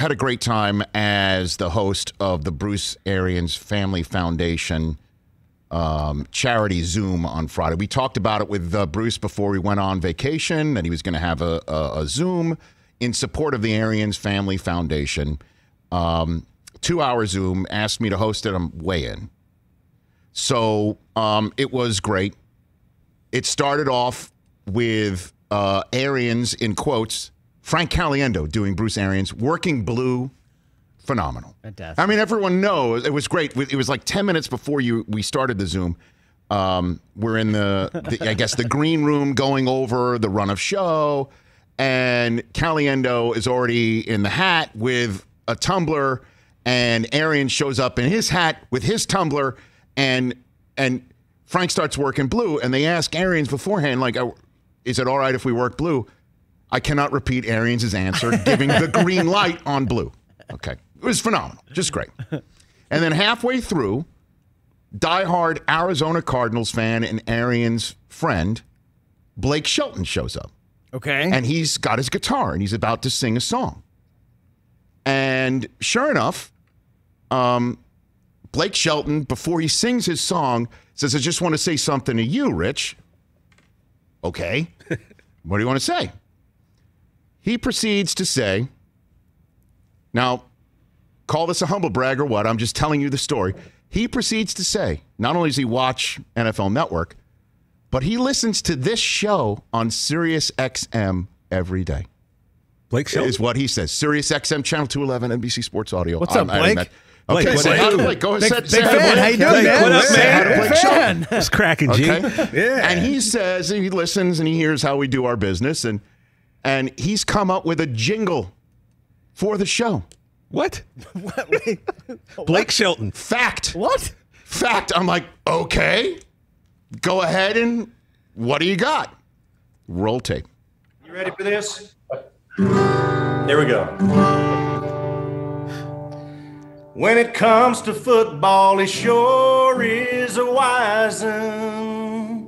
had a great time as the host of the Bruce Arians Family Foundation charity Zoom on Friday. We talked about it with Bruce before we went on vacation, that he was going to have a Zoom in support of the Arians Family Foundation. 2-hour Zoom, asked me to host it. I'm way in. So it was great. It started off with Arians, in quotes, Frank Caliendo doing Bruce Arians, Working Blue, phenomenal. Fantastic. I mean, everyone knows it was great. It was like 10 minutes before we started the Zoom. We're in the green room going over the run of show, and Caliendo is already in the hat with a tumbler, and Arians shows up in his hat with his tumbler, and Frank starts working blue, and they ask Arians beforehand, like, is it all right if we work blue? I cannot repeat Arians' answer, giving the green light on blue. Okay. It was phenomenal. Just great. And then halfway through, diehard Arizona Cardinals fan and Arians friend, Blake Shelton shows up. Okay. And he's got his guitar, and he's about to sing a song. And sure enough, Blake Shelton, before he sings his song, says, I just want to say something to you, Rich. Okay. What do you want to say? He proceeds to say, now, call this a humble brag or what, I'm just telling you the story. He proceeds to say, not only does he watch NFL Network, but he listens to this show on SiriusXM every day. Blake Shelton? Is what he says. SiriusXM, Channel 211, NBC Sports Audio. What's up, Blake? Okay, Blake, say hi to Blake. Go ahead. Big fan. How you doing, man? What up, Say hi to man? Blake Shelton. It's cracking, G. Okay. Yeah. And he says, he listens and he hears how we do our business, and he's come up with a jingle for the show. What? Blake Shelton. Fact. What? Fact. I'm like, okay, go ahead, and what do you got? Roll tape. You ready for this? Here we go. When it comes to football, he sure is a wisin'.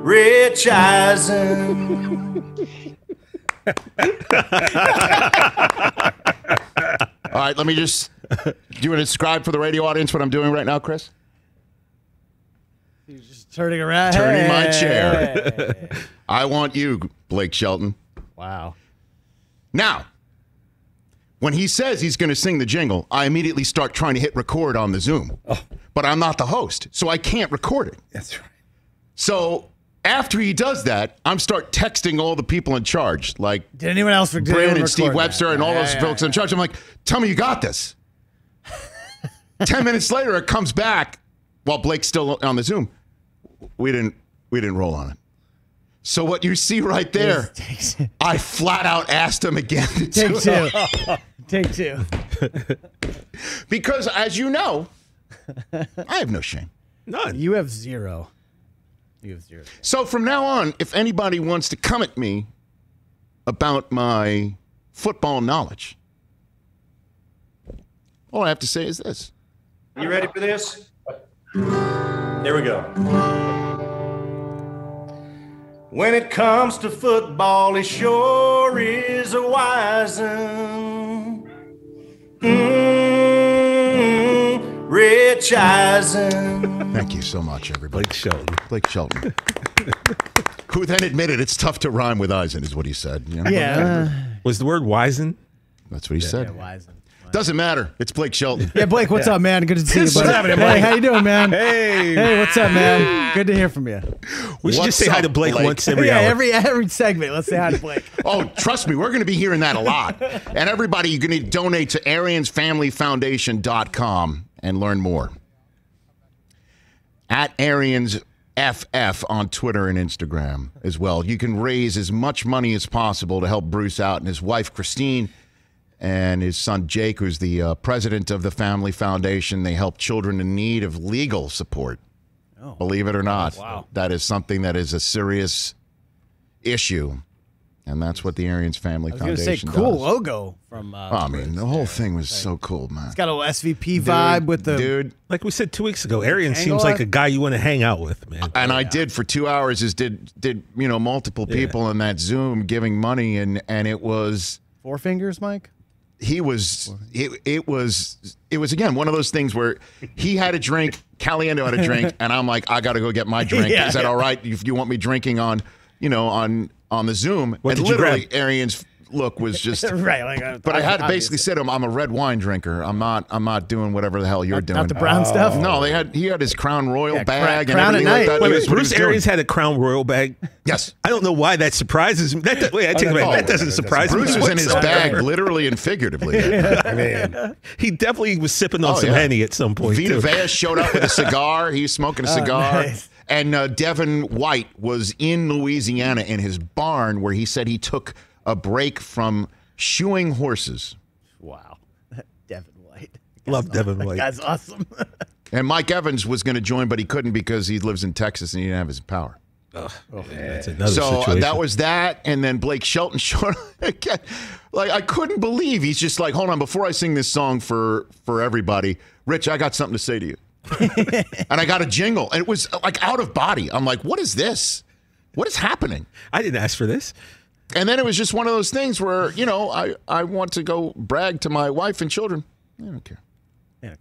Rich Eisen. All right, let me just, do you want to describe for the radio audience what I'm doing right now, Chris? He's just turning around. Turning my chair. I want you, Blake Shelton. Wow. Now, when he says he's going to sing the jingle, I immediately start trying to hit record on the Zoom. Oh. But I'm not the host, so I can't record it. That's right. So after he does that, I'm start texting all the people in charge, like Did anyone else Brandon and Steve Webster and all those folks in charge. I'm like, tell me you got this. 10 minutes later, it comes back while Blake's still on the Zoom. We didn't roll on it. So what you see right there, I flat out asked him again. Take two. Take two. Because as you know, I have no shame. None. You have zero. You have zero. So from now on, if anybody wants to come at me about my football knowledge, all I have to say is this. You ready for this? Here we go. When it comes to football, he sure is a wisin'. Rich Eisen. Thank you so much, everybody. Blake Shelton. Blake Shelton. Who then admitted it's tough to rhyme with Eisen, is what he said. You know? Yeah. Was the word wizen? That's what he said. Wisen. Doesn't matter. It's Blake Shelton. Yeah, Blake, what's up, man? Good to see you, buddy. happening, Hey, Blake? how you doing, man? Hey. Hey, what's up, man? Good to hear from you. We should just say hi to Blake, Blake? once every Yeah, hour. every segment. Let's say hi to Blake. Oh, trust me, we're going to be hearing that a lot. And everybody, you're going to donate to AriansFamilyFoundation.com and learn more. At AriansFF on Twitter and Instagram as well. You can raise as much money as possible to help Bruce out and his wife, Christine, and his son, Jake, who's the president of the Family Foundation. They help children in need of legal support. Believe it or not. Wow. That is something that is a serious issue And that's what the Arians Family I was going to Foundation say cool does. logo from. I mean, the whole thing was so cool, man. It's got a little SVP vibe with the dude. Like we said 2 weeks ago, Arian Angle seems like art? a guy you want to hang out with, man. And I did for 2 hours. Did multiple people in that Zoom giving money, and it was. 4 fingers, Mike. He was. It was again one of those things where he had a drink, Caliendo had a drink, and I'm like, I got to go get my drink. Yeah, Is that all right if you want me drinking on the Zoom? What and did you literally, grab? Arian's look was just. Right, like. But I had to basically say to him, I'm a red wine drinker. I'm not doing whatever the hell you're doing. Not the brown stuff. No, he had his Crown Royal bag and Crown everything at like night. that. Wait, That's what he Bruce was doing. Arians had a Crown Royal bag. Yes. I don't know why that surprises me. Wait, I take it back. That doesn't surprise me. Bruce was in his whatsoever. bag, literally and figuratively. I mean, He definitely was sipping on Oh, some yeah. Henny at some point. Vita too. Vea showed up with a cigar. He was smoking a cigar. nice. And Devin White was in Louisiana in his barn where he said he took a break from shoeing horses. Wow, Devin White. Love Devin White. That's awesome. And Mike Evans was going to join, but he couldn't because he lives in Texas and he didn't have his power. That's another So situation. that was that, and then Blake Shelton showed up again. Like, I couldn't believe he's just like, hold on, before I sing this song for everybody, Rich, I got something to say to you. And I got a jingle, and it was like out of body. I'm like, what is this? What is happening? I didn't ask for this. And then it was just one of those things where, I want to go brag to my wife and children. I don't care. Yeah.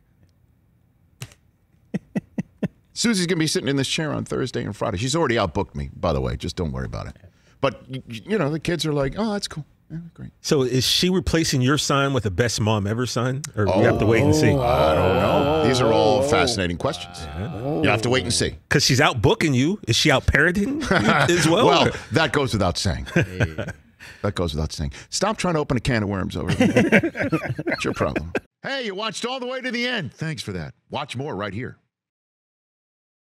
Susie's going to be sitting in this chair on Thursday and Friday. She's already outbooked me, by the way. Just don't worry about it. But, the kids are like, oh, that's cool. Yeah, great. So is she replacing your sign with a best mom ever sign? Or we have to wait and see? I don't know. These are all fascinating questions. You have to wait and see. Because she's out booking you. Is she out parroting you as well? Well, that goes without saying. That goes without saying. Stop trying to open a can of worms over there. It's your problem. Hey, you watched all the way to the end. Thanks for that. Watch more right here.